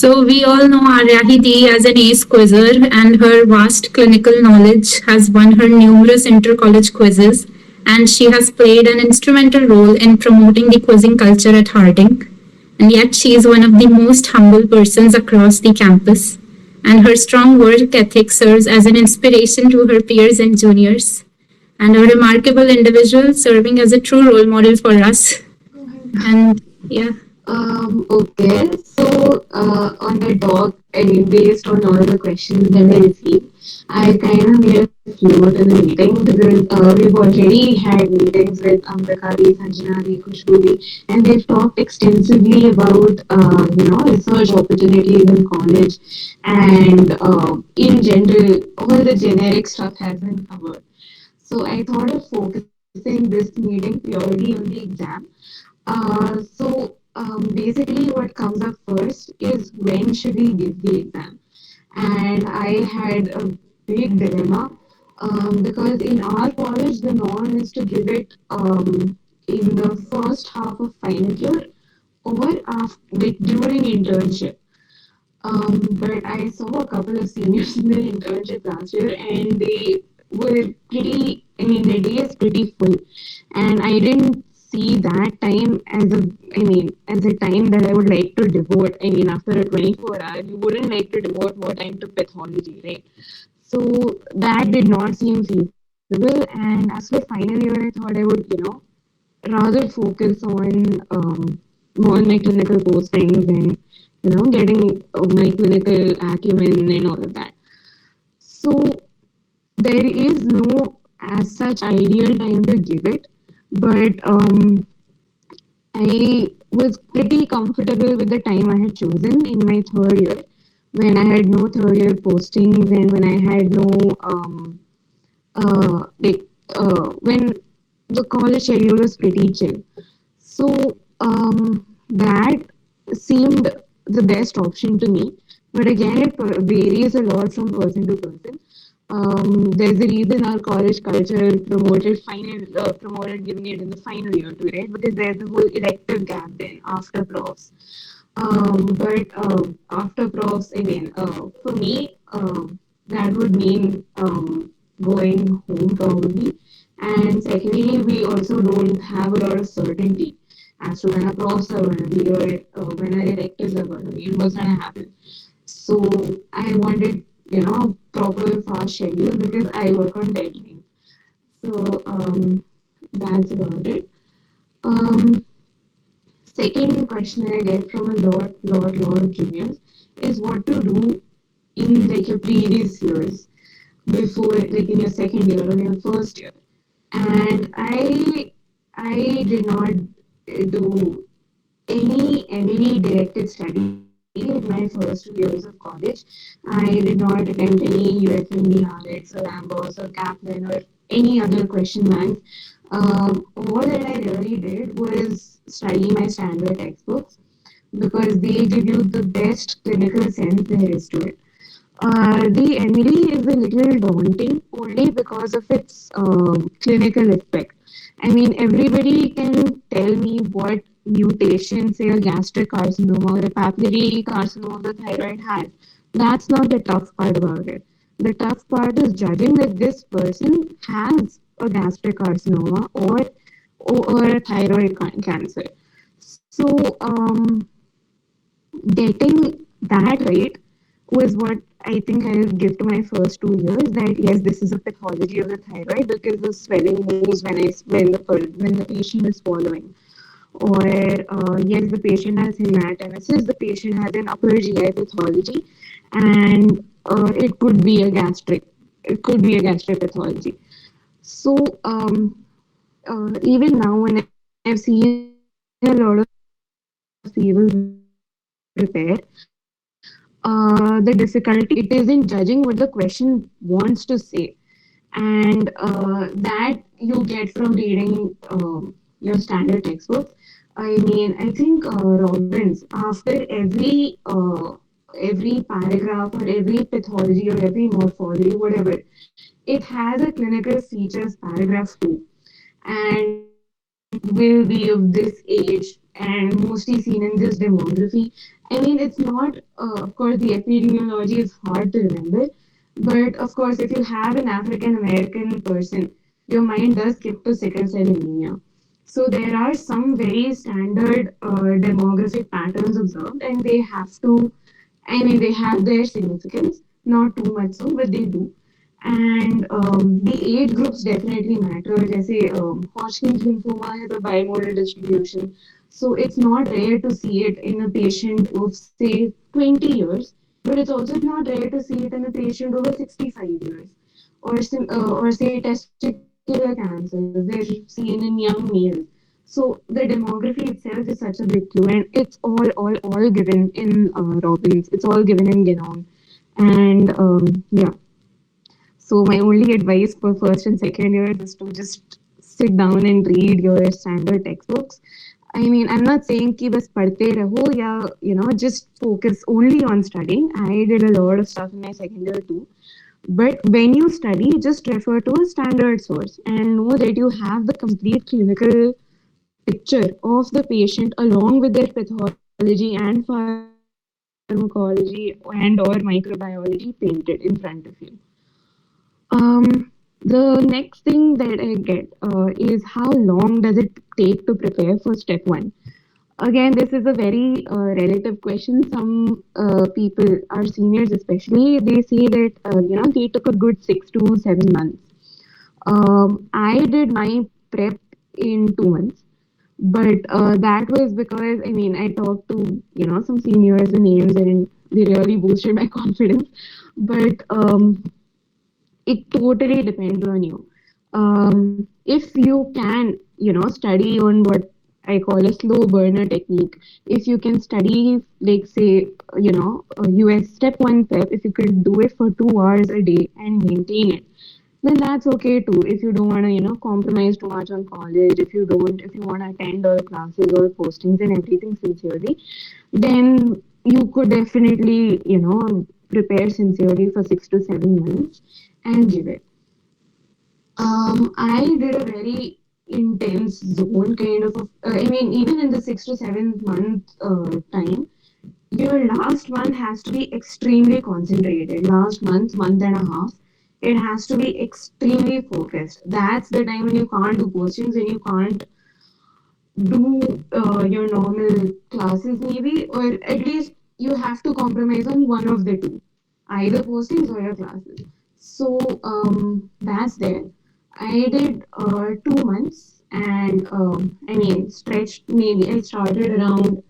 So we all know Aryahi as an ace quizzer, and her vast clinical knowledge has won her numerous inter-college quizzes, and she has played an instrumental role in promoting the quizzing culture at Harding. And yet she is one of the most humble persons across the campus, and her strong work ethic serves as an inspiration to her peers and juniors, and a remarkable individual serving as a true role model for us. And yeah. Okay, so on the doc, I mean, based on all the questions that I received, I kind of made a few notes in the meeting because we've already had meetings with Ambikadi, Sanjana, Khushbu, and they've talked extensively about, research opportunities in college and in general, all the generic stuff has been covered. So I thought of focusing this meeting purely on the exam. Basically, what comes up first is when should we give the exam? And I had a big dilemma because in our college, the norm is to give it in the first half of final year or after, like, during internship. But I saw a couple of seniors in the internship last year, and they were pretty. I mean, their day is pretty full, and I didn't see that time as a. I mean, as a time that I would like to devote. I mean, after a 24 hour, you wouldn't like to devote more time to pathology, right? So that did not seem feasible. And as for final year, I thought I would, rather focus on my clinical postings and getting my clinical acumen and all of that. So there is no as such ideal time to give it, but I was pretty comfortable with the time I had chosen in my third year when I had no third year postings and when I had no like when the college schedule was pretty chill. So that seemed the best option to me. But again, it varies a lot from person to person. There's a reason our college culture promoted giving it in the final year too, right? Because there's a whole elective gap then after profs. But after profs, I mean, for me, that would mean going home probably. And secondly, we also don't have a lot of certainty as to when our profs are going to be or when our electives are going to be, what's going to happen. So I wanted, proper fast schedule because I work on deadlines. So that's about it. Um, Second question I get from a lot of juniors is what to do in like your previous years before, like in your second year or your first year. And I did not do any directed study in my first 2 years of college. I did not attempt any USMLE, RX or AMBOSS or Kaplan or any other question banks. All that I really did was study my standard textbooks because they give you the best clinical sense there is to it. The MD is a little daunting only because of its clinical aspect. I mean, everybody can tell me what mutation, say, a gastric carcinoma or a papillary carcinoma of the thyroid has. That's not the tough part about it. The tough part is judging that this person has a gastric carcinoma or a thyroid cancer. So, getting that right was what I think I would give to my first 2 years. That yes, this is a pathology of the thyroid because the swelling moves when the patient is swallowing, or yes, the patient has hematemesis, the patient has an upper GI pathology, and it could be a gastric pathology. So even now, when I've seen a lot of civils repair, the difficulty it is in judging what the question wants to say, and that you get from reading your standard textbooks. I mean, I think Robbins, after every paragraph or every pathology or every morphology, whatever, it has a clinical features paragraph too, and will be of this age and mostly seen in this demography. I mean, it's not, of course, the epidemiology is hard to remember, but of course, if you have an African American person, your mind does skip to sickle cell anemia. So there are some very standard demographic patterns observed, and they have to, I mean, they have their significance, not too much so, but they do. And the age groups definitely matter. जैसे Hodgkin's lymphoma has a bimodal distribution, so it's not rare to see it in a patient of say 20 years, but it's also not rare to see it in a patient over 65 years, or say testicular cancers. They're seen in young males. So the demography itself is such a big clue, and it's all given in Robbins. It's all given in Genome, and yeah. So my only advice for first and second years is to just sit down and read your standard textbooks. I mean, I'm not saying कि बस पढ़ते रहो या just focus only on studying. I did a lot of stuff in my second year too. But when you study, just refer to a standard source and know that you have the complete clinical picture of the patient along with their pathology and pharmacology and or microbiology painted in front of you. The next thing that I get is how long does it take to prepare for step one? Again, this is a very relative question. Some people, our seniors especially, they say that they took a good 6 to 7 months. I did my prep in 2 months, but that was because I mean I talked to some seniors and names and they really boosted my confidence. But it totally depends on you. If you can, study on what I call a slow burner technique. If you can study, like say, US step 1 prep, if you could do it for 2 hours a day and maintain it, then that's okay too. If you don't want to, compromise too much on college, if you want to attend all classes or postings and everything sincerely, then you could definitely, prepare sincerely for 6 to 7 months and give it. I did a very intense zone kind of. I mean, even in the 6 to 7 month time, your last month has to be extremely concentrated. Last month, month and a half, it has to be extremely focused. That's the time when you can't do postings and you can't do your normal classes, maybe, or at least you have to compromise on one of the two, either postings or your classes. So that's there. I did 2 months, and I mean, stretched maybe. I started around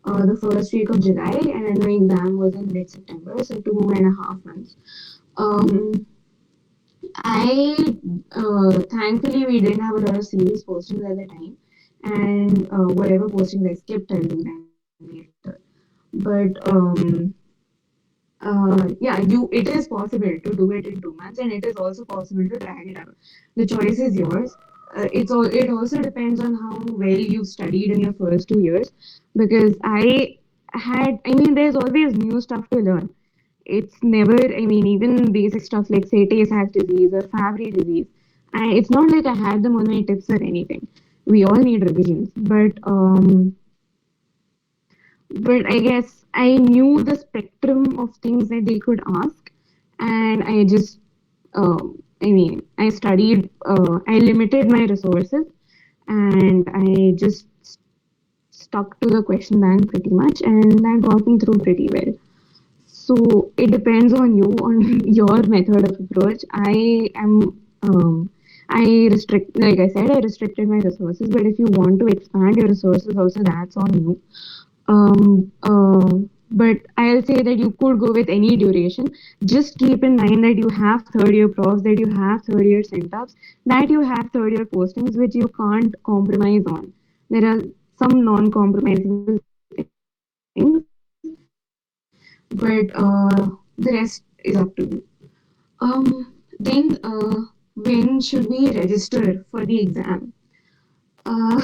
the first week of July, and then my exam was in mid September, so 2.5 months. Um, I thankfully we didn't have a lot of serious postings at the time, and whatever postings I skipped, I'll do them later. But yeah, it is possible to do it in 2 months, and it is also possible to drag it out. The choice is yours. It also depends on how well you've studied in your first 2 years, because I mean, there's always new stuff to learn. It's never, I mean, even basic stuff like say Tay-Sachs disease or Fabry disease. It's not like I had them on my tips or anything. We all need revisions, but I guess I knew the spectrum of things that they could ask, and I just, I mean, I studied, I limited my resources, and I just stuck to the question bank pretty much, and that got me through pretty well. So it depends on you, on your method of approach. I restrict, like I said, I restricted my resources, but if you want to expand your resources, also that's on you. But I'll say that you could go with any duration. Just keep in mind that you have third year profs, that you have third year centups, that you have third year postings, which you can't compromise on. There are some non compromisable things, but the rest is up to you. Then, when should we register for the exam? Uh,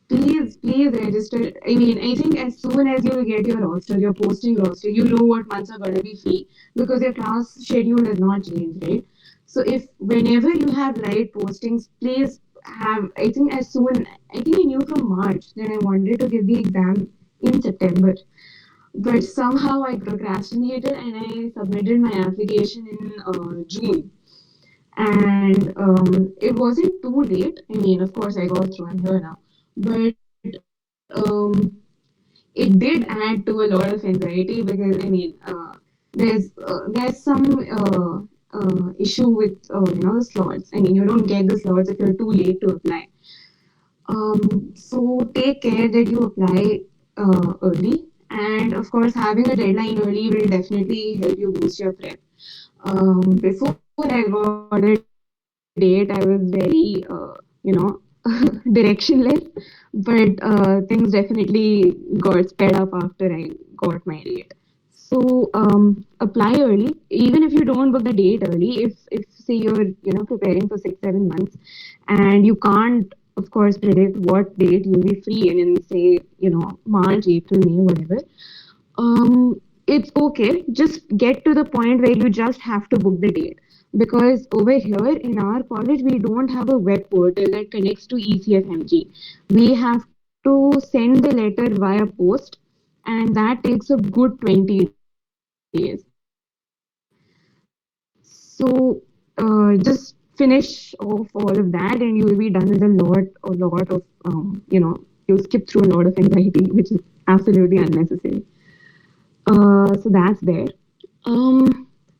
please register. I mean, I think as soon as you get your roster, your posting roster, you know what months are gonna be free because your class schedule has not changed, right? So if whenever you have light postings, please have, I think as soon, I think I knew from March that I wanted to give the exam in September. But somehow I procrastinated and I submitted my application in June. And it wasn't too late. I mean, of course, I got through. I'm here now. But it did add to a lot of anxiety because I mean, there's some issue with the slots. I mean, you don't get the slots if you're too late to apply. So take care that you apply early, and of course, having a deadline early will definitely help you boost your prep. Before I got a date, I was very, directionless, but things definitely got sped up after I got my date. So apply early, even if you don't book the date early. If say you're preparing for 6 7 months, and you can't of course predict what date you'll be free in say March, April, May, whatever. It's okay. Just get to the point where you just have to book the date. Because over here in our college, we don't have a web portal that connects to ECFMG. We have to send the letter via post, and that takes a good 20 days. So just finish off all of that, and you will be done with you'll skip through a lot of anxiety, which is absolutely unnecessary. So that's there.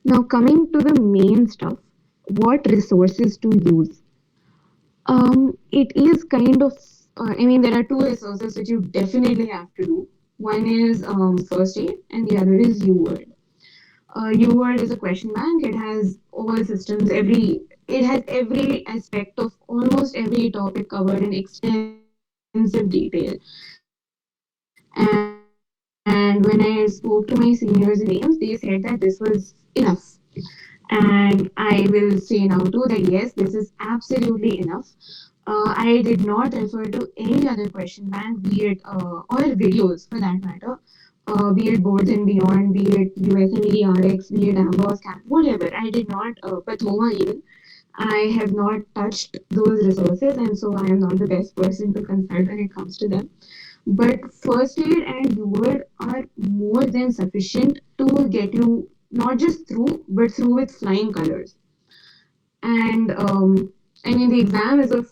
Now coming to the main stuff, what resources to use? It is kind of, I mean, there are two resources which you definitely have to do. One is first aid, and the other is UWord. UWord is a question bank. It has all systems, it has every aspect of almost every topic covered in extensive detail. And when I spoke to my seniors in AIMS, they said that this was enough. And I will say now too that yes, this is absolutely enough. I did not refer to any other question bank, be it or videos for that matter, be it Boards and Beyond, be it USMLE RX, be it Ambos Cap, whatever. I did not, Pathoma even. I have not touched those resources, and so I am not the best person to consult when it comes to them. But first aid and UWord are more than sufficient to get you not just through, but through with flying colors. And I mean, the exam is of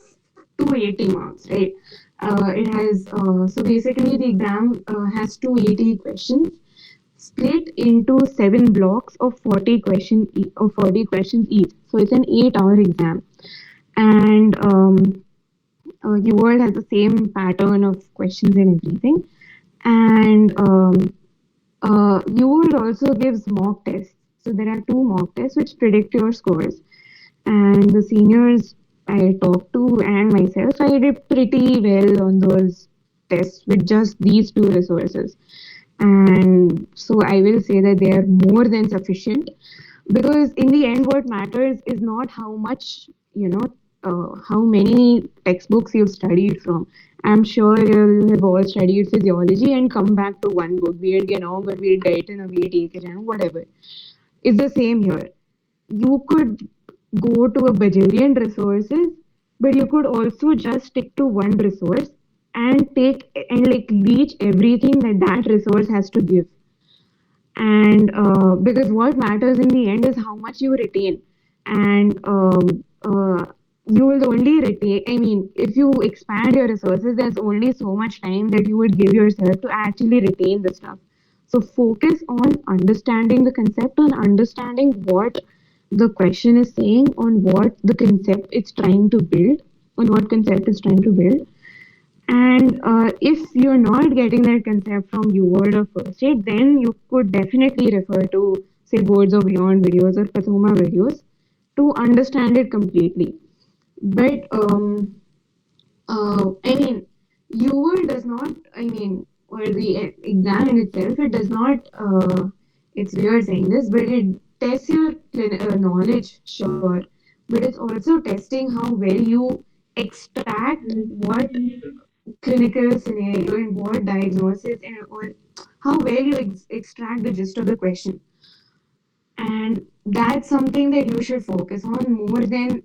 280 marks, right? It has so basically the exam has 280 questions split into 7 blocks of 40 questions each. So it's an 8-hour exam, and your world has the same pattern of questions and everything. And your world also gives mock tests. So there are 2 mock tests which predict your scores. And the seniors I talked to and myself, I did pretty well on those tests with just these 2 resources. And so I will say that they are more than sufficient, because in the end what matters is not how much how many textbooks you've studied from. I'm sure you'll have all studied physiology and come back to one book, be it Genome or be it Diet or be it Econ, whatever. It's the same here. You could go to a bajillion resources, but you could also just stick to one resource and take and like reach everything that that resource has to give. And because what matters in the end is how much you retain. And you will only retain, I mean, if you expand your resources, there's only so much time that you would give yourself to actually retain the stuff. So focus on understanding the concept, on understanding what the question is saying, on what the concept it's trying to build, on what concept it's trying to build. And if you're not getting that concept from UWord or First Aid, then you could definitely refer to, say, Boards or Beyond videos or Pathoma videos to understand it completely. But I mean, UWord does not, I mean, or the exam in itself, it does not, it's weird saying this, but it tests your knowledge, sure, but it's also testing how well you extract what clinical scenario and what diagnosis and or how well you extract the gist of the question. And that's something that you should focus on more than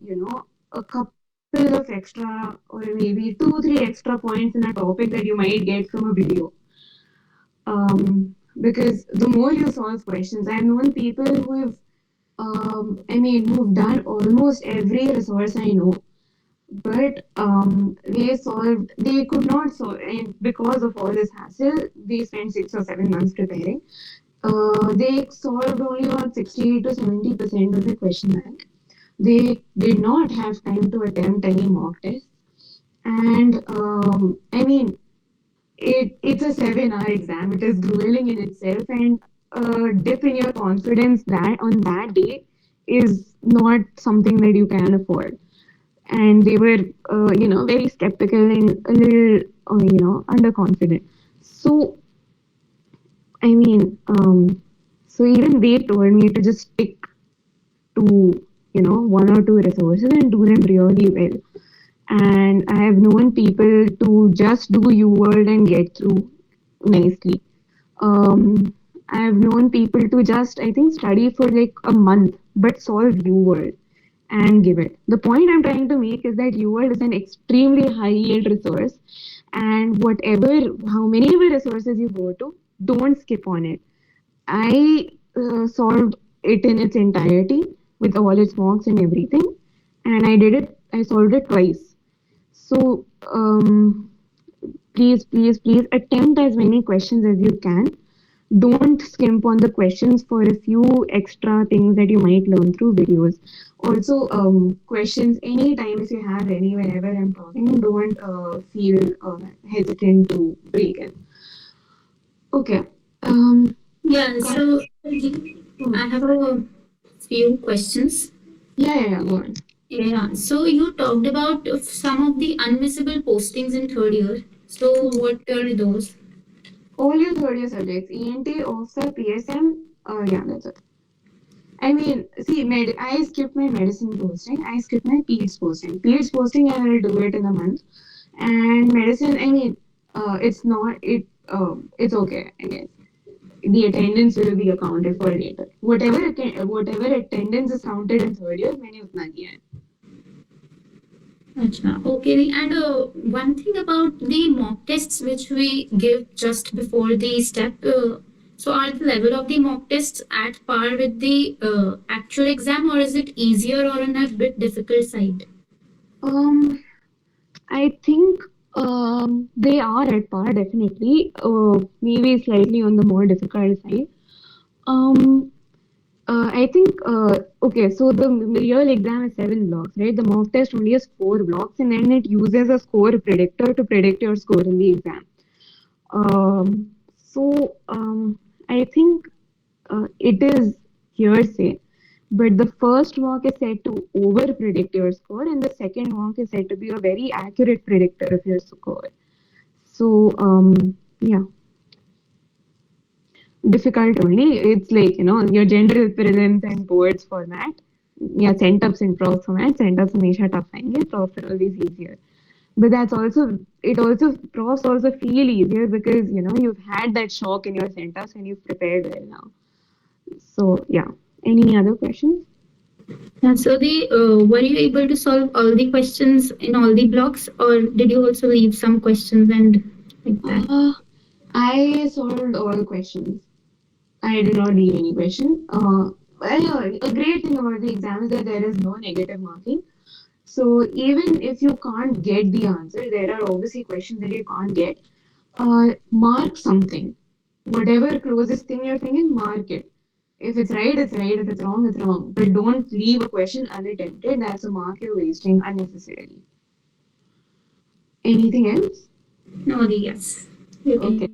a couple of couple of extra or maybe two, three extra points in a topic that you might get from a video. Because the more you solve questions, I've known people who have, who've done almost every resource I know, but they could not solve, and because of all this hassle, they spent 6 or 7 months preparing. They solved only about 60 to 70% of the question bank. They did not have time to attempt any mock tests. And it's a 7 hour exam. It is grueling in itself, and a dip in your confidence that on that day is not something that you can afford. And they were, very skeptical and a little, underconfident. So, I mean, so even they told me to just stick to, one or two resources and do them really well. And I have known people to just do UWorld and get through nicely. I have known people to just, I think, study for like a month but solve UWorld and give it. The point I'm trying to make is that UWorld is an extremely high yield resource, and how many ever resources you go to, don't skip on it. I solved it in its entirety with all its mocks and everything, and I solved it twice. So, please attempt as many questions as you can. Don't skimp on the questions for a few extra things that you might learn through videos. Also, questions anytime if you have any whenever I'm talking, don't feel hesitant to break in. Okay. Um, Yeah, yeah, so I have a few questions. yeah, go on. Yeah, so you talked about some of the unmissable postings in third year. So what are those? All your third year subjects, ENT, OFSA, PSM, yeah, that's it. I mean, see, I skipped my medicine posting. I skipped my PEDS posting. PEDS posting, I will do it in a month. And medicine, it's not, it's okay, I guess. The attendance will be accounted for later. Whatever attendance is counted in third year, मैंने उतना किया है. Acha. Okay, and one thing about the mock tests which we give just before the step. So, are the level of the mock tests at par with the actual exam, or is it easier or on a bit difficult side? Um, I think they are at par definitely. Maybe slightly on the more difficult side. Um, I think okay. So the real exam is 7 blocks, right? The mock test only has 4 blocks, and then it uses a score predictor to predict your score in the exam. So I think it is hearsay, but the first mock is said to over predict your score, and the second mock is said to be a very accurate predictor of your score. So yeah, difficult only. It's like your general prelims and boards format. Yeah, centups and prof format. Centups हमेशा tough आएंगे. Profs are always easier. But profs also feel easier because you've had that shock in your centups and you've prepared well now. So yeah. Any other questions? Yeah, so the were you able to solve all the questions in all the blocks, or did you also leave some questions and like that? I solved all the questions. I did not leave any question. A great thing about the exam is that there is no negative marking. So even if you can't get the answer, there are obviously questions that you can't get. Mark something. Whatever closest thing you're thinking, mark it. If it's right, it's right. If it's wrong, it's wrong. But don't leave a question unattempted. That's a mark you're wasting unnecessarily. Anything else? No, the yes. You Okay.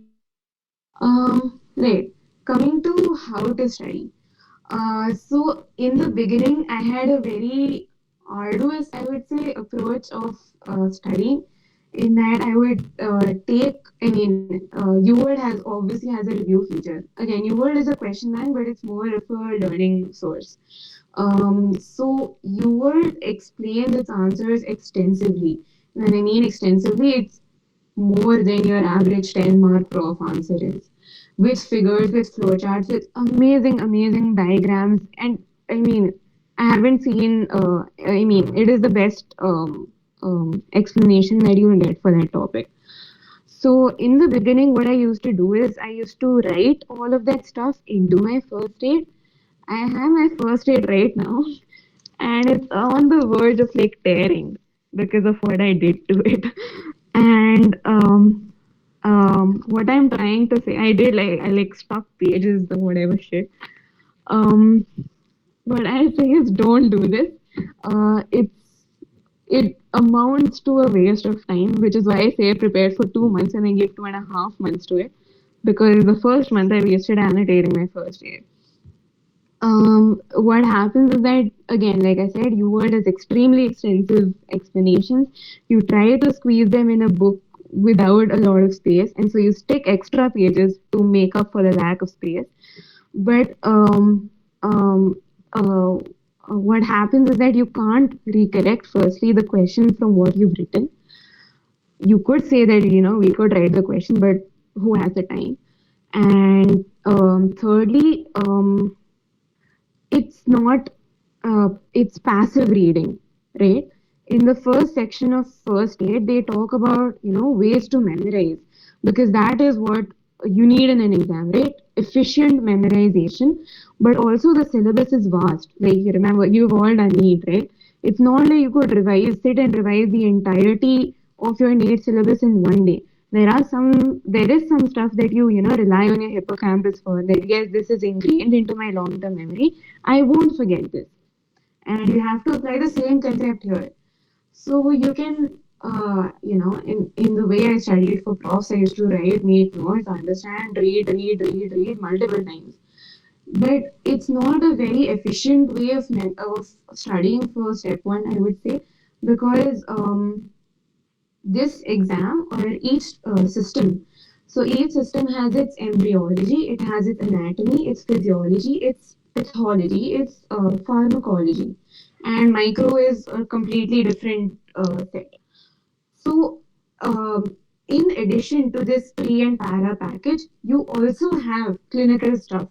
can. Right. Coming to how to study. So in the beginning, I had a very arduous, I would say, approach of studying. In that, I would UWorld obviously has a review feature. Again, UWorld is a question bank, but it's more of a learning source. So UWorld explains its answers extensively. When I mean extensively, it's more than your average 10-mark prof answer is. With figures, with flowcharts, with amazing diagrams. And I mean, I haven't seen, it is the best. explanation that you get for that topic. So in the beginning, what I used to do is I used to write all of that stuff into my first aid. I have my first aid right now, and it's on the verge of like tearing because of what I did to it. And what I'm trying to say, I did like I like stuck pages, the whatever shit. Um, what I say is don't do this. It amounts to a waste of time, which is why I say prepare for 2 months and I give 2.5 months to it. Because the first month I wasted annotating my first year. What happens is that again, like I said, you word has extremely extensive explanations. You try to squeeze them in a book without a lot of space, and so you stick extra pages to make up for the lack of space. But um, uh, what happens is that you can't recollect firstly the question from what you've written. You could say that we could write the question, but who has the time? And thirdly, it's not it's passive reading, right? In the first section of first aid they talk about ways to memorize, because that is what you need in an exam, right? Efficient memorization. But also the syllabus is vast, like you remember you've all done NEET, right? It's not like you could sit and revise the entirety of your NEET syllabus in one day. There is some stuff that you rely on your hippocampus for, that yes, this is ingrained into my long term memory. I won't forget this. And you have to apply the same concept here. So you can, in the way I studied for profs, I used to write, make notes, understand, read multiple times. But it's not a very efficient way of studying for step one, I would say, because this exam or each system. So each system has its embryology, it has its anatomy, its physiology, its pathology, its pharmacology, and micro is a completely different set. So in addition to this pre and para package, you also have clinical stuff.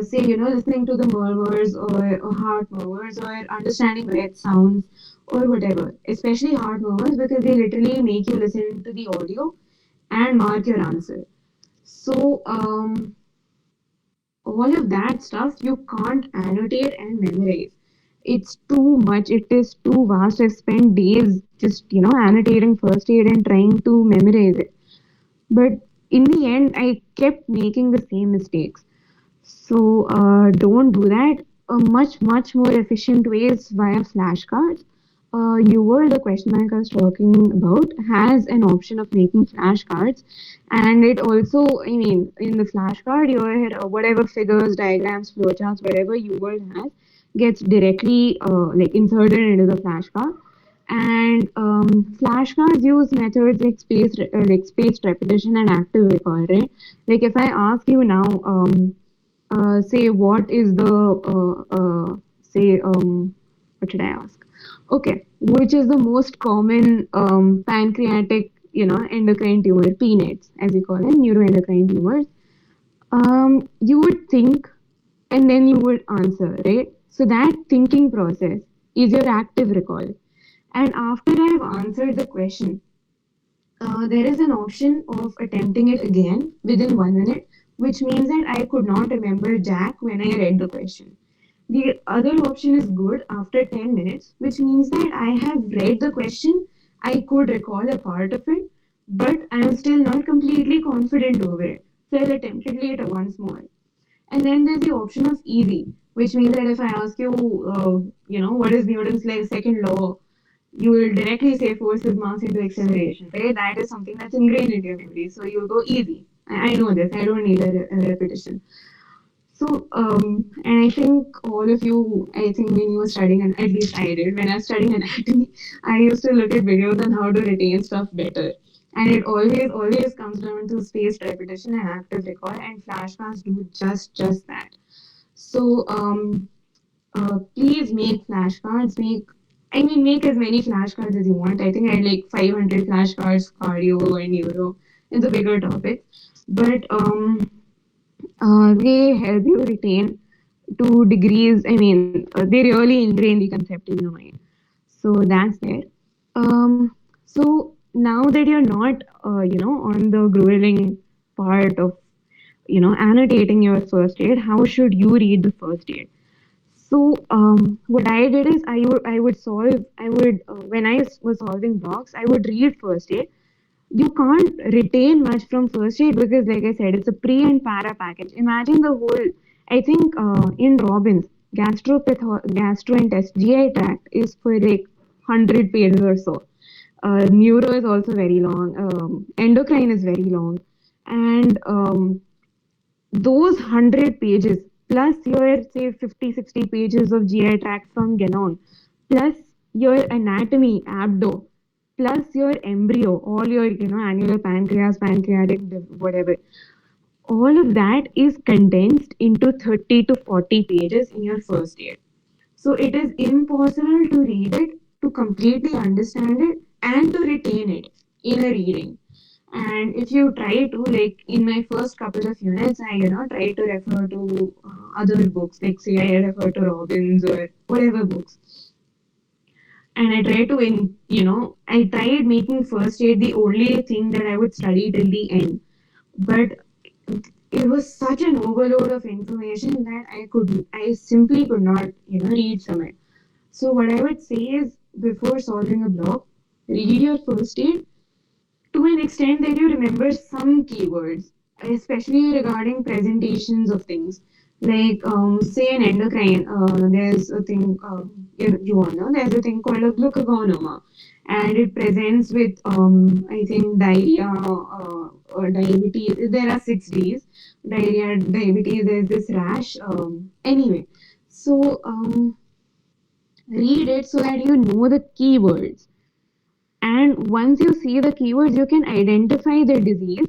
Say listening to the murmurs or heart murmurs or understanding breath sounds or whatever, especially heart murmurs because they literally make you listen to the audio and mark your answer. So all of that stuff you can't annotate and memorize. It's too much, it is too vast. I've spent days just annotating first aid and trying to memorize it, but in the end I kept making the same mistakes. So don't do that. A much more efficient way is via flashcards. The question bank I was talking about has an option of making flashcards, and it also, I mean, in the flashcard, your whatever figures, diagrams, flowcharts, whatever you word has gets directly like inserted into the flashcard. And flashcards use methods like spaced repetition and active recall, right? Like if I ask you now, say what is the say what should I ask? Okay, which is the most common pancreatic endocrine tumor, PNETs as we call them, neuroendocrine tumors. You would think and then you would answer, right? So that thinking process is your active recall. And after I've answered the question, there is an option of attempting it again within 1 minute, which means that I could not remember Jack when I read the question. The other option is good after 10 minutes, which means that I have read the question, I could recall a part of it, but I am still not completely confident over it. So I'll attempt it later once more. And then there's the option of easy, which means that if I ask you, what is Newton's like second law, you will directly say force is mass into acceleration, right? That is something that's ingrained into your memory. So you'll go easy. I know this. I don't need a repetition. So, and I think all of you, I think when you were studying, and at least I did, when I was studying anatomy, I used to look at videos on how to retain stuff better. And it always comes down to spaced repetition and active recall, and flashcards do just that. So, please make flashcards. Make as many flashcards as you want. I think I had like 500 flashcards, cardio and neuro, and the bigger topics. But they help you retain to degrees. I mean, they really ingrain the concept in your mind. So that's there. So now that you're not, on the grueling part of, annotating your first aid, how should you read the first aid? So what I did is when was solving blocks, I would read first aid. You can't retain much from first aid because, like I said, it's a pre and para package. Imagine the whole. I think in Robbins, gastrointestinal GI tract is for like 100 pages or so. Neuro is also very long. Endocrine is very long, and those 100 pages plus your say 50, 60 pages of GI tract from Genon, plus your anatomy, abdo, plus your embryo, all your annular pancreas, pancreatic, whatever, all of that is condensed into 30 to 40 pages in your first year. So it is impossible to read it, to completely understand it, and to retain it in a reading. And if you try to, like in my first couple of units, I try to refer to other books, like say I refer to Robbins or whatever books, and I tried to I tried making first aid the only thing that I would study till the end, but it was such an overload of information that I simply could not read from it. So what I would say is, before solving a block, read your first aid to an extent that you remember some keywords, especially regarding presentations of things. Like, say, an endocrine, there's a thing, you all know, there's a thing called a glucagonoma, and it presents with, I think, diarrhea or diabetes. There are 6 Ds: diarrhea, diabetes, there's this rash. Anyway, so read it so that you know the keywords, and once you see the keywords, you can identify the disease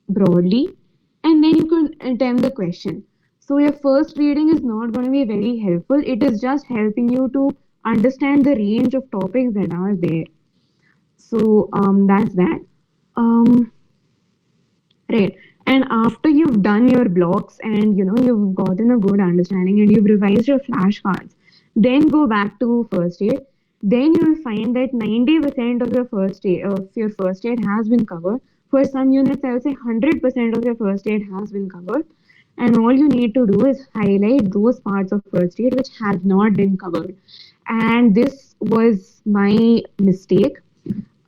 broadly, and then you can attempt the question. So your first reading is not going to be very helpful. It is just helping you to understand the range of topics that are there. So that's that. Um, right. And after you've done your blocks and you've gotten a good understanding and you've revised your flashcards, then go back to first aid. Then you'll find that 90% of your first aid has been covered. For some units, I would say 100% of your first aid has been covered. And all you need to do is highlight those parts of first aid which have not been covered. And this was my mistake,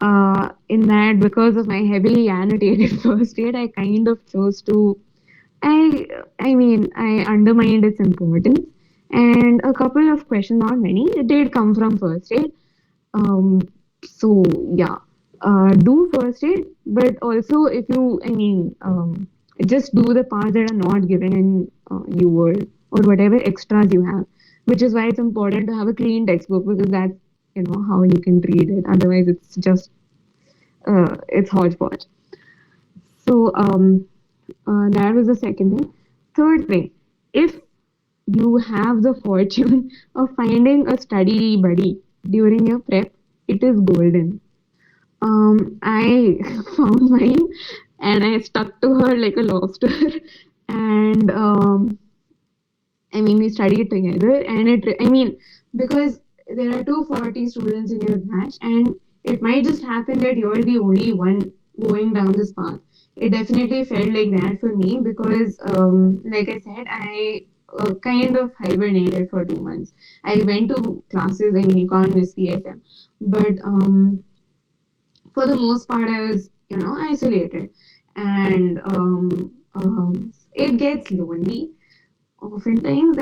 in that because of my heavily annotated first aid, I kind of chose to. I undermined its importance, and a couple of questions, not many, did come from first aid. Um, so yeah, do first aid, but also if you, just do the parts that are not given in your or whatever extras you have. Which is why it's important to have a clean textbook, because that's how you can read it. Otherwise, it's hodgepodge. So that was the second thing. Third thing, if you have the fortune of finding a study buddy during your prep, it is golden. I found mine and I stuck to her like a lobster. And we studied together, and because there are 240 students in your batch, and it might just happen that you're the only one going down this path. It definitely felt like that for me because, like I said, I kind of hibernated for 2 months. I went to classes, you can't miss the FM, but for the most part, I was, isolated, and it gets lonely oftentimes.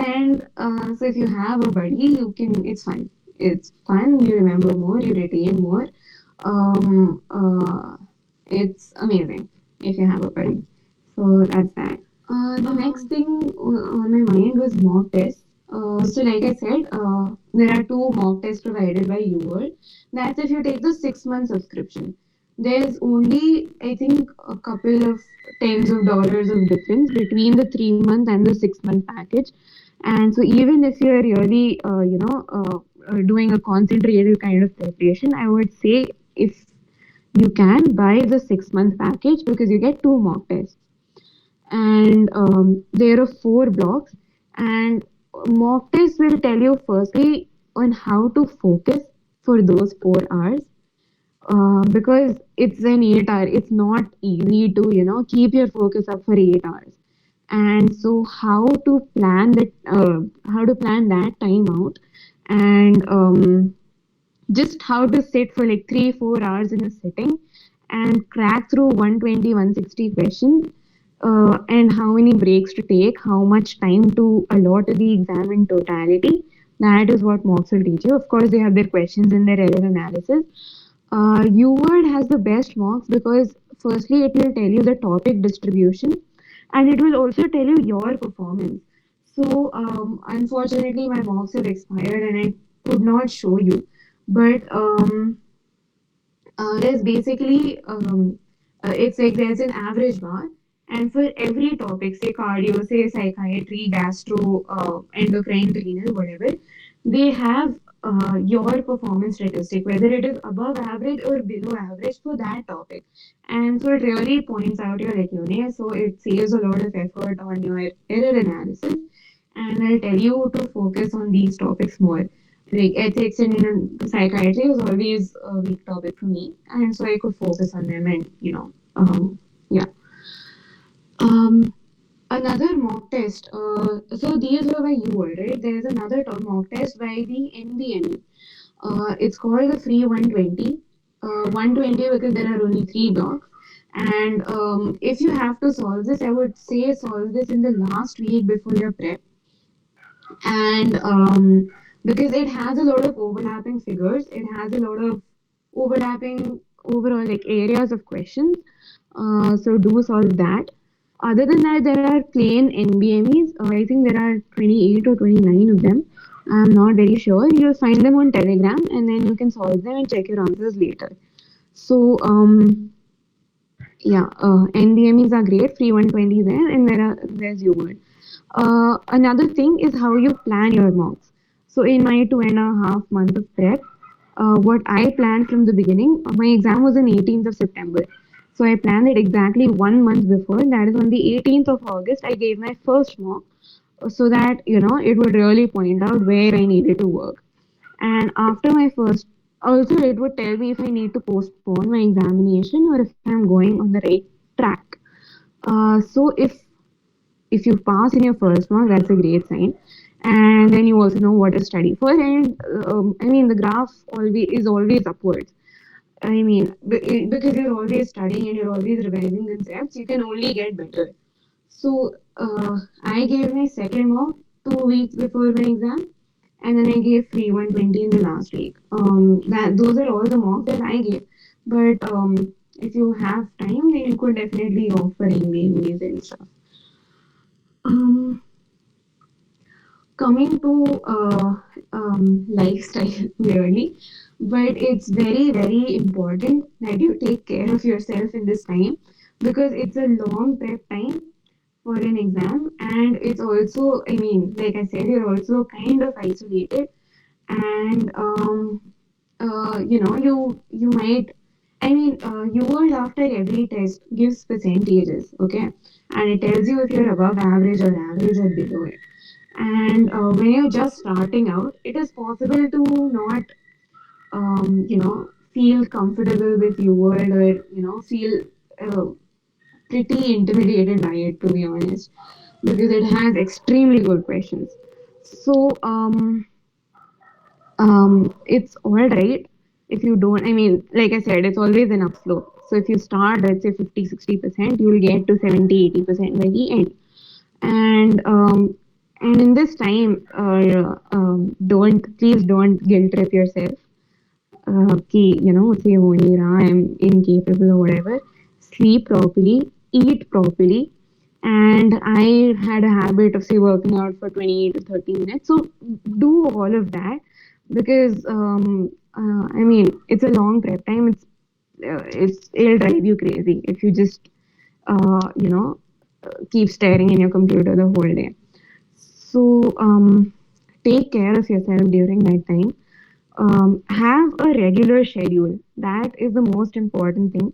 And so if you have a buddy, it's fun. It's fun. You remember more. You retain more. Um, uh, it's amazing if you have a buddy. So that's that. The next thing on my mind was mock tests. So like I said, there are 2 mock tests provided by UWorld. That's if you take the 6 month subscription. There's only, I think, a couple of tens of dollars of difference between the 3 month and the 6 month package. And so even if you're really, doing a concentrated kind of preparation, I would say, if you can buy the 6 month package, because you get 2 mock tests, and there are 4 blocks, and mock tests will tell you firstly on how to focus for those 4 hours, because it's an 8 hour. It's not easy to keep your focus up for 8 hours. And so how to plan that time out, and just how to sit for like 3 4 hours in a sitting and crack through 120 160 questions, and how many breaks to take, how much time to allot to the exam in totality. That is what mocks will teach you. Of course, they have their questions and their error analysis. UWord has the best mocks because firstly it will tell you the topic distribution, and it will also tell you your performance. So unfortunately my mocks have expired and I could not show you, but there's basically it's like there's an average bar, and for every topic, say cardio, say psychiatry, gastro, endocrine, renal, whatever, they have your performance statistic, whether it is above average or below average for that topic. And so it really points out your lacuna, so it saves a lot of effort on your error analysis, and I'll tell you to focus on these topics more. Like ethics and psychiatry was always a weak topic for me, and so I could focus on them, and yeah. Um, Another mock test. So these were by you, right? There is another mock test by the NBME. It's called the Free 120. 120 because there are only three blocks. And if you have to solve this, I would say solve this in the last week before your prep, and because it has a lot of overlapping figures, it has a lot of overlapping overall like areas of questions. So do solve that. Other than that, there are plain NBMEs. I think there are 28 or 29 of them. I'm not very sure. You'll find them on Telegram, and then you can solve them and check your answers later. So yeah, NBMEs are great. Free 120 there, and there's your. Another thing is how you plan your mocks. So in my 2.5 months of prep, what I planned from the beginning, my exam was on 18th of September. So I planned it exactly 1 month before. That is on the 18th of August. I gave my first mock so that it would really point out where I needed to work. And after my first, also it would tell me if I need to postpone my examination or if I'm going on the right track. So if you pass in your first mock, that's a great sign. And then you also know what to study for. And I mean, the graph always is always upwards. I mean, because you're always studying and you're always revising concepts, you can only get better. So I gave my second mock 2 weeks before my exam, and then I gave free 120 in the last week. That those are all the mocks that I gave. But if you have time, then you could definitely opt for MBAs and stuff. Um, Coming to lifestyle really, but it's very very important that you take care of yourself in this time, because it's a long prep time for an exam, and it's also, I mean, like I said, you're also kind of isolated, and you might, I mean, yours after every test gives percentages, okay, and it tells you if you're above average or below it. And when you're just starting out, it is possible to not, feel comfortable with your word, or feel uh, pretty intimidated by it, to be honest, because it has extremely good questions. So it's all right if you don't. I mean, like I said, it's always an upslope. So if you start, let's say 50 60%, you will get to 70 80% by the end. And in this time, don't, please don't guilt trip yourself. कि मुझसे हो नहीं रहा, I'm incapable or whatever. Sleep properly, eat properly, and I had a habit of say working out for 20 to 30 minutes. So do all of that, because I mean, it's a long prep time. It'll drive you crazy if you just uh, you know keep staring in your computer the whole day. So take care of yourself during that time. Have a regular schedule. That is the most important thing.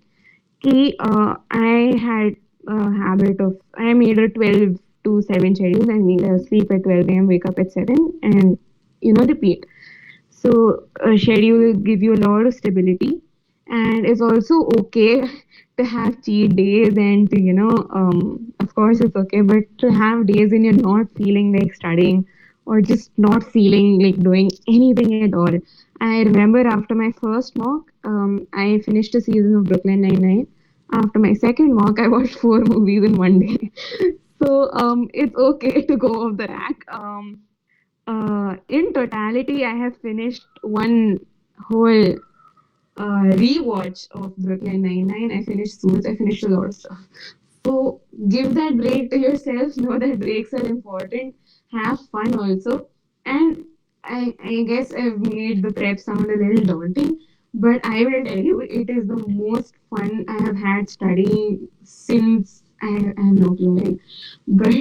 I had a habit of, I made a 12 to 7 schedule. I mean, I'll sleep at 12 a.m., wake up at 7, and repeat. So a schedule will give you a lot of stability, And it's also okay to have cheat days and to, of course it's okay, but to have days when you're not feeling like studying or just not feeling like doing anything at all. I remember after my first mock, I finished a season of Brooklyn Nine-Nine. After my second mock, I watched four movies in one day. So it's okay to go off the rack. In totality, I have finished one whole rewatch of Brooklyn Nine-Nine. I finished Suits. I finished a lot of stuff. So give that break to yourself. Know that breaks are important. Have fun also. And I guess I've made the prep sound a little daunting, but I will tell you, it is the most fun I have had studying since I have no clue when. But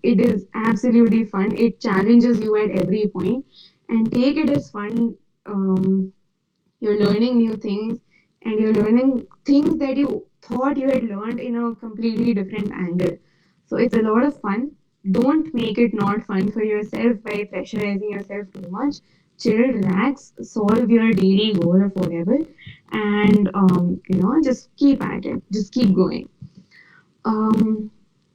it is absolutely fun. It challenges you at every point, and take it as fun. You're learning new things, and you're learning things that you thought you had learned in a completely different angle. So it's a lot of fun. Don't make it not fun for yourself by pressurizing yourself too much. Chill, relax, solve your daily goal of whatever, and just keep at it. Just keep going.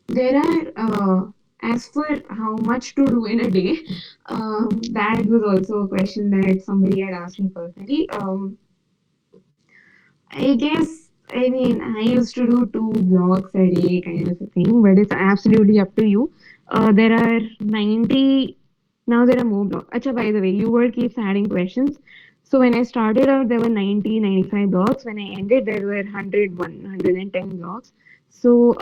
There are as for how much to do in a day, that was also a question that somebody had asked me personally. I guess, I mean, I used to do two blogs a day kind of a thing, but it's absolutely up to you. There are 90, now there are more blogs. Acha, by the way, you word keeps adding questions. So when I started out, there were 90, 95 blogs. When I ended, there were 110 blogs. So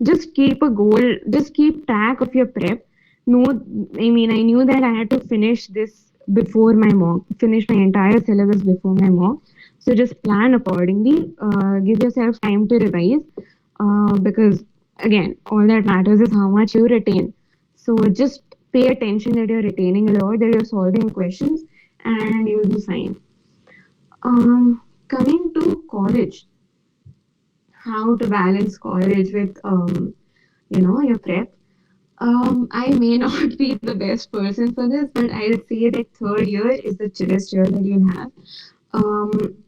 just keep a goal, just keep track of your prep. No, I mean, I knew that I had to finish this before my mock, finish my entire syllabus before my mock. So just plan accordingly. Give yourself time to revise, because again, all that matters is how much you retain. So just pay attention that you're retaining a lot, that you're solving questions, and you'll be fine. Coming to college, how to balance college with your prep. I may not be the best person for this, but I'll say that third year is the chillest year that you'll have.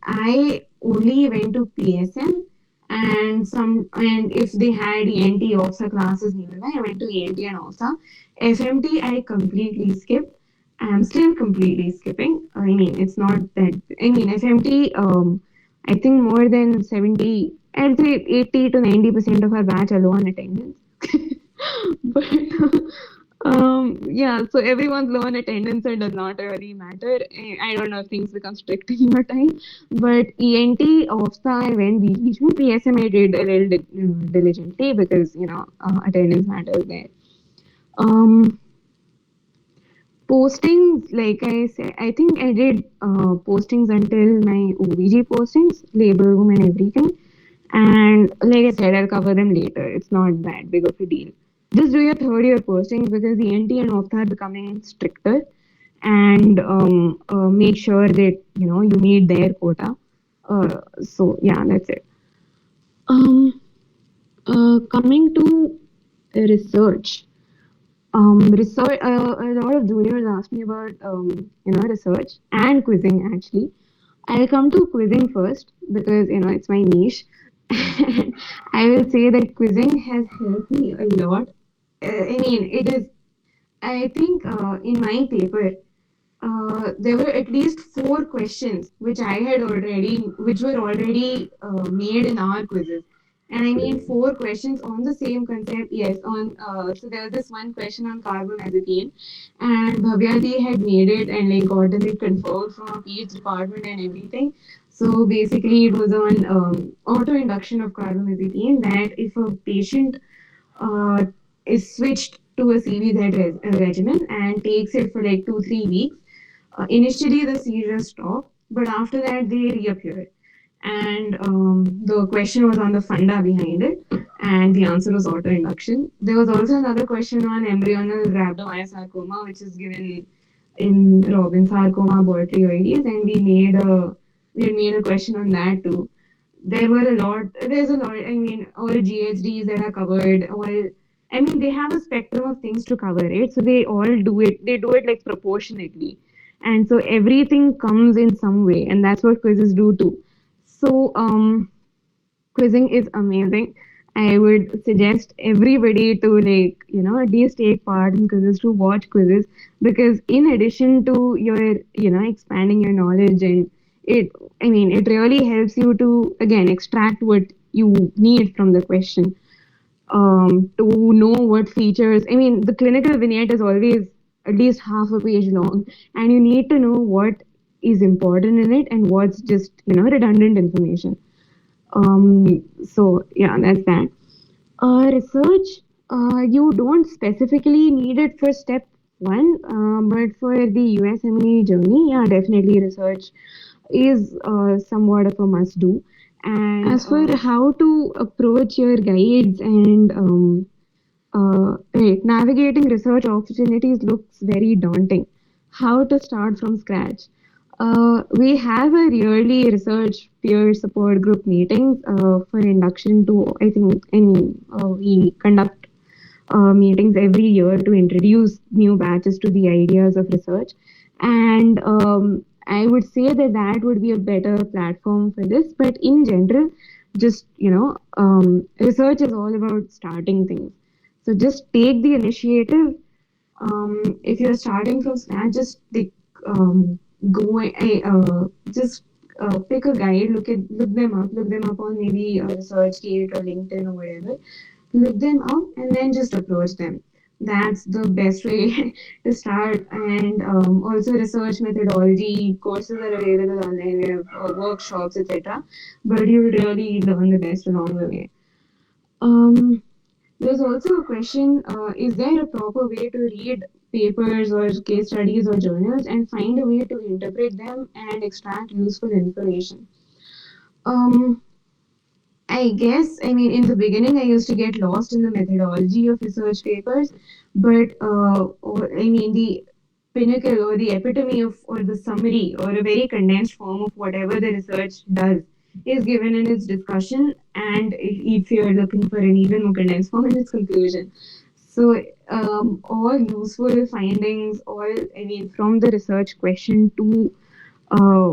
I only went to PSM, and if they had ENT OSA classes nearby, I went to ENT and OSA. FMT I completely skipped. I'm still completely skipping. I mean, it's not that. I mean, FMT. I think more than 70, I'd say 80 to 90% of our batch are low on attendance. But yeah, so everyone's low on attendance, and does not really matter. I don't know if things become strict in your time, but ENT, OFSA, I went BHB, PSM, I did a little diligently because attendance matters there. Um, Postings, like I said, I think I did postings until my OBG postings, labor room and everything. And like I said, I'll cover them later. It's not that big of a deal. Just do your third year postings because the NT and OPTA are becoming stricter, and make sure that you meet their quota. So yeah, that's it. Um, Coming to research. Research. A lot of juniors ask me about research and quizzing actually. I'll come to quizzing first because it's my niche. I will say that quizzing has helped me a lot. I mean, it is. I think in my paper, there were at least four questions which were already made in our quizzes. And I mean, four questions on the same concept. Yes, on so there was this one question on carbamazepine, and Bhavyati had made it and like gotten it confirmed from a PH department and everything. So basically, it was on auto induction of carbamazepine, that if a patient uh, is switched to a CBZ regimen and takes it for like 2 3 weeks. Initially, the seizures stop, but after that, they reappear. And the question was on the funda behind it, and the answer was autoinduction. There was also another question on embryonal rhabdomyosarcoma, which is given in Robin sarcoma botryoides, and we made a question on that too. There's a lot, I mean, all GHDs that are covered, I mean, they have a spectrum of things to cover, right? So they do it like proportionately. And so everything comes in some way, and that's what quizzes do too. So quizzing is amazing. I would suggest everybody to, like, at least take part in quizzes, to watch quizzes, because in addition to your, expanding your knowledge, and it, I mean, it really helps you to, again, extract what you need from the question, to know what features. I mean, the clinical vignette is always at least half a page long, and you need to know what is important in it and what's just, redundant information. So yeah, that's that. Research, you don't specifically need it for step one, but for the USMLE journey, yeah, definitely research is somewhat of a must do. And as for how to approach your guides and right, navigating research opportunities looks very daunting. How to start from scratch? We have a yearly research peer support group meetings for induction to, I think, we conduct meetings every year to introduce new batches to the ideas of research. And I would say that that would be a better platform for this. But in general, just, research is all about starting things. So just take the initiative. If you're starting from scratch, just go just pick a guide, look them up on maybe ResearchGate or LinkedIn or whatever. Look them up and then just approach them. That's the best way to start. And also, research methodology courses are available online. We have workshops, etc. But you'll really learn the best along the way. Um, there's also a question, is there a proper way to read papers or case studies or journals and find a way to interpret them and extract useful information? Um, I guess, I mean, in the beginning, I used to get lost in the methodology of research papers, but, I mean, the pinnacle or the epitome of, or the summary or a very condensed form of whatever the research does is given in its discussion, and if you're looking for an even more condensed form, in its conclusion. So, all useful findings, all, I mean, from the research question to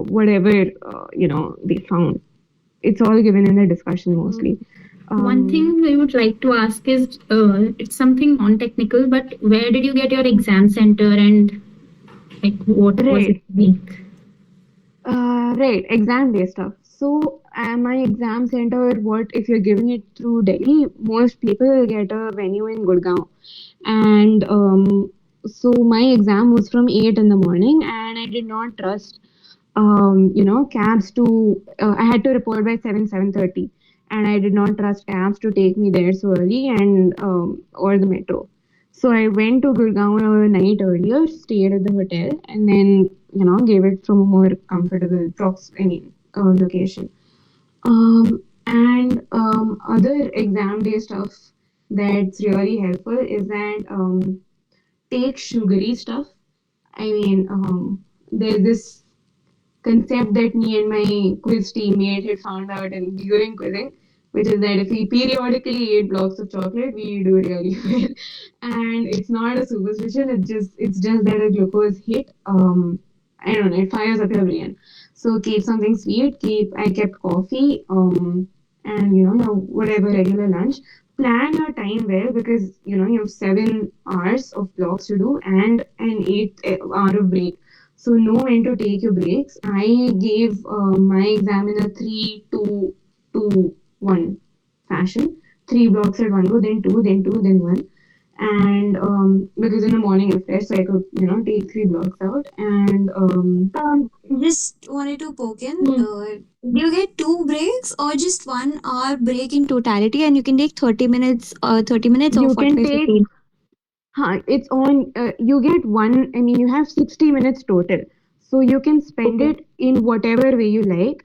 whatever, they found, it's all given in the discussion mostly. One thing we would like to ask is it's something non technical, but where did you get your exam center and like what was it Right. like? Right, exam day stuff. So, my exam center, what if you're giving it through Delhi, most people get a venue in Gurgaon. And so, my exam was from 8 in the morning, and I did not trust, cabs to, I had to report by 7:30, and I did not trust cabs to take me there so early, and or the metro. So I went to Gurgaon a night earlier, stayed at the hotel, and then, gave it from a more comfortable location. And other exam day stuff that's really helpful is that, take sugary stuff. I mean, there's this concept that me and my quiz teammate had found out in during quizzing, which is that if we periodically eat blocks of chocolate, we do really well. And it's not a superstition; it's just that a glucose hit. I don't know, it fires up your brain. So keep something sweet. I kept coffee. And your whatever regular lunch. Plan your time well, because you have 7 hours of blocks to do and an 8 hour of break. So know when to take your breaks. I gave my exam in a 3-2-2-1 fashion. 3 blocks at one go, then two, then two, then one. And because in the morning I'm fresh, so I could take 3 blocks out. And Just wanted to poke in. hmm, Do you get two breaks or just 1 hour break in totality, and you can take 30 minutes, 30 minutes or you can 45 take, 15? it's on. You get one. I mean, you have 60 minutes total, so you can spend Okay. it in whatever way you like,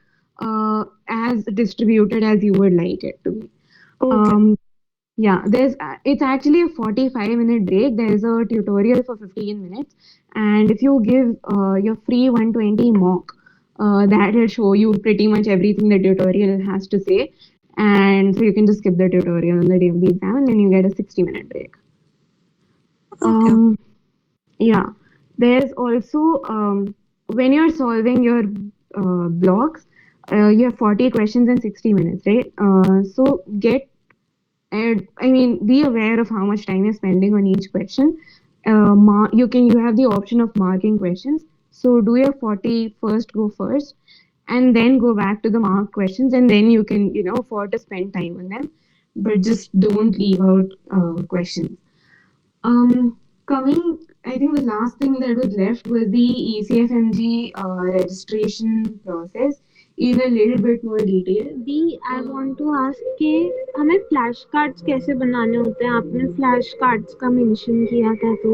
as distributed as you would like it to be. Okay. Um, Yeah, it's actually a 45-minute break. There is a tutorial for 15 minutes, and if you give your free 120 mock, that will show you pretty much everything the tutorial has to say, and so you can just skip the tutorial on the day of the exam, and then you get a 60-minute break. Okay. Um, yeah, there's also, when you're solving your blocks, you have 40 questions in 60 minutes, right? So get and I mean, be aware of how much time you're spending on each question. You have the option of marking questions. So do your 40 first, go first, and then go back to the mark questions, and then you can afford to spend time on them, but just don't leave out questions. Coming, I think the last thing that was left was the ECFMG registration process in a little bit more detail. दी I want to ask कि हमें flash cards कैसे बनाने होते हैं आपने flash cards का mention किया था तो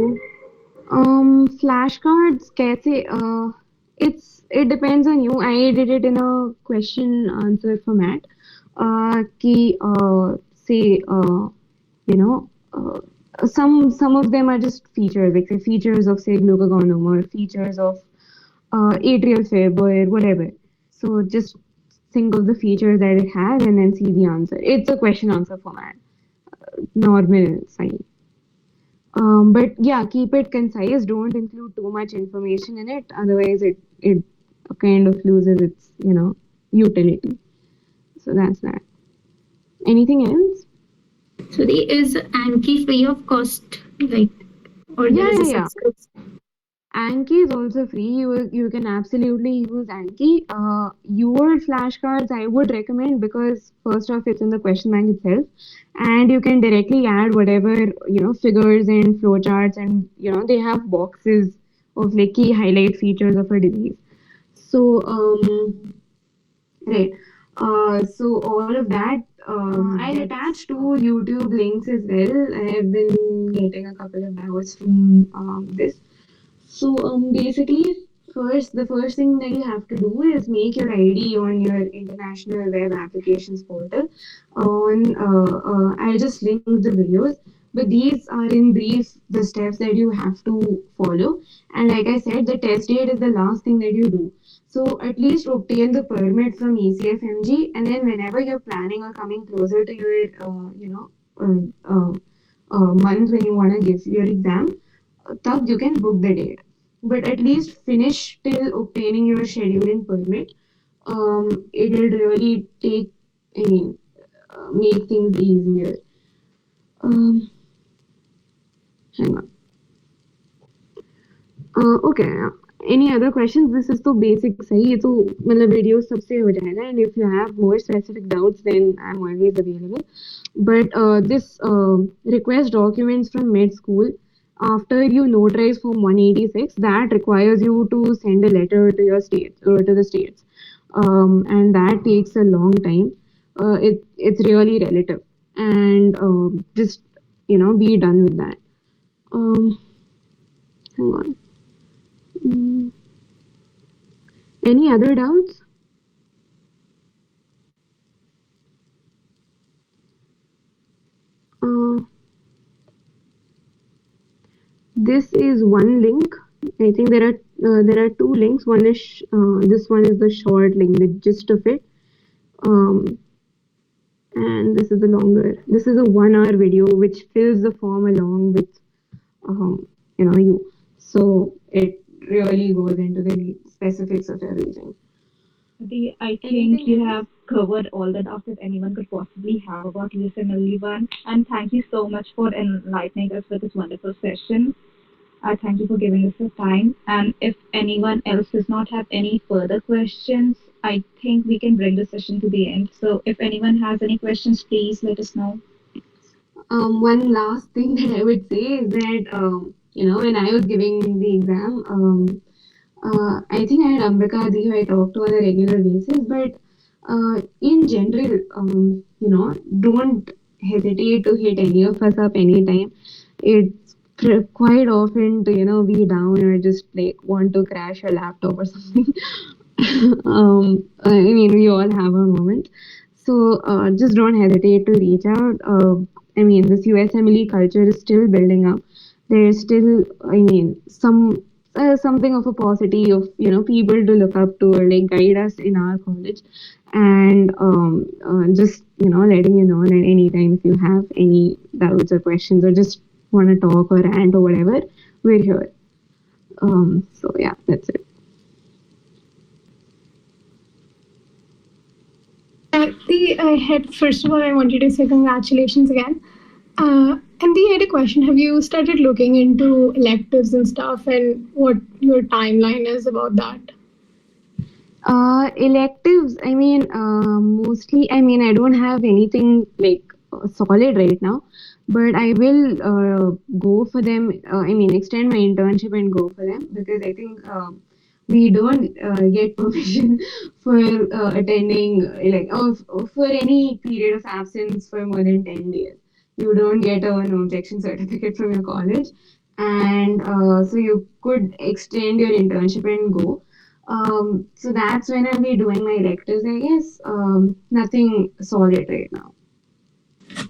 Flashcards कैसे it depends on you. I did it in a question answer format. कि say you know some of them are just features, like say features of say glucagon or features of atrial fib or whatever. So just think of the features that it has and then see the answer. It's a question answer format, normal sign. But yeah, keep it concise. Don't include too much information in it. Otherwise, it kind of loses its utility. So that's that. Anything else? So is Anki free of cost? Like, or there is a Yeah. subscription? Anki is also free. You can absolutely use Anki. Your flashcards I would recommend because first off it's in the question bank itself, and you can directly add whatever figures and flowcharts, and they have boxes of like key highlight features of a disease. So right. So all of that I'll attach two YouTube links as well. I have been getting a couple of hours from this. So basically, the first thing that you have to do is make your ID on your international web applications portal. I'll just link the videos, but these are in brief the steps that you have to follow. And like I said, the test date is the last thing that you do. So at least obtain the permit from ECFMG, and then whenever you're planning or coming closer to your month when you want to give your exam, तब you can book the date. But at least finish till obtaining your scheduling permit. It will really make things easier. Um, hang on. Okay. Any other questions? This is तो basic सही ये तो मतलब video सबसे हो जाएगा, and if you have more specific doubts then I'm always available. But this request documents from med school after you notarize Form 186 that requires you to send a letter to your states or to the states, and that takes a long time. It's really relative, and just be done with that. Hang on. Mm. Any other doubts? This is one link. I think there are two links. One is this one is the short link, the gist of it, and this is the longer. This is a 1 hour video which fills the form along with you. So it really goes into the specifics of everything. I think you have covered all the doubts that anyone could possibly have about USMLE 1. And thank you so much for enlightening us with this wonderful session. I thank you for giving us your time. And if anyone else does not have any further questions, I think we can bring the session to the end. So if anyone has any questions, please let us know. One last thing that I would say is that when I was giving the exam, I think I had Ambika Di who I talked to on a regular basis, but in general, don't hesitate to hit any of us up anytime. It's quite often to be down or just like want to crash a laptop or something. I mean, we all have our moments. So just don't hesitate to reach out. I mean, this USMLE culture is still building up. There's still, I mean, something of a paucity of people to look up to or like guide us in our college, and just letting you know that anytime if you have any doubts or questions or just want to talk or rant or whatever, we're here. So yeah, that's it. First of all, I wanted to say congratulations again. And I had a question. Have you started looking into electives and stuff, and what your timeline is about that? Electives, mostly, I don't have anything like solid right now, but I will go for them. Extend my internship and go for them because I think we don't get permission for attending for any period of absence for more than 10 days. You don't get a no objection certificate from your college, and so you could extend your internship and go. So that's when I'll be doing my electives, I guess. Nothing solid right now.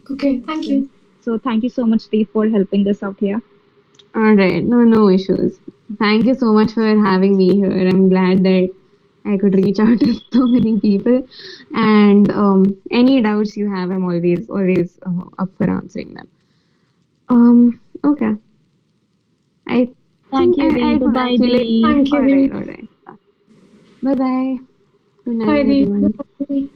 Okay, thank you. So thank you so much, Steve, for helping us out here. All right, no issues. Thank you so much for having me here. I'm glad that I could reach out to so many people. And any doubts you have, I'm always up for answering them. Okay. I Thank you, I Dee. don't Bye-bye, feel like. Dee. Thank you. All right. Bye bye. Good night, Bye, Dee. everyone. Bye.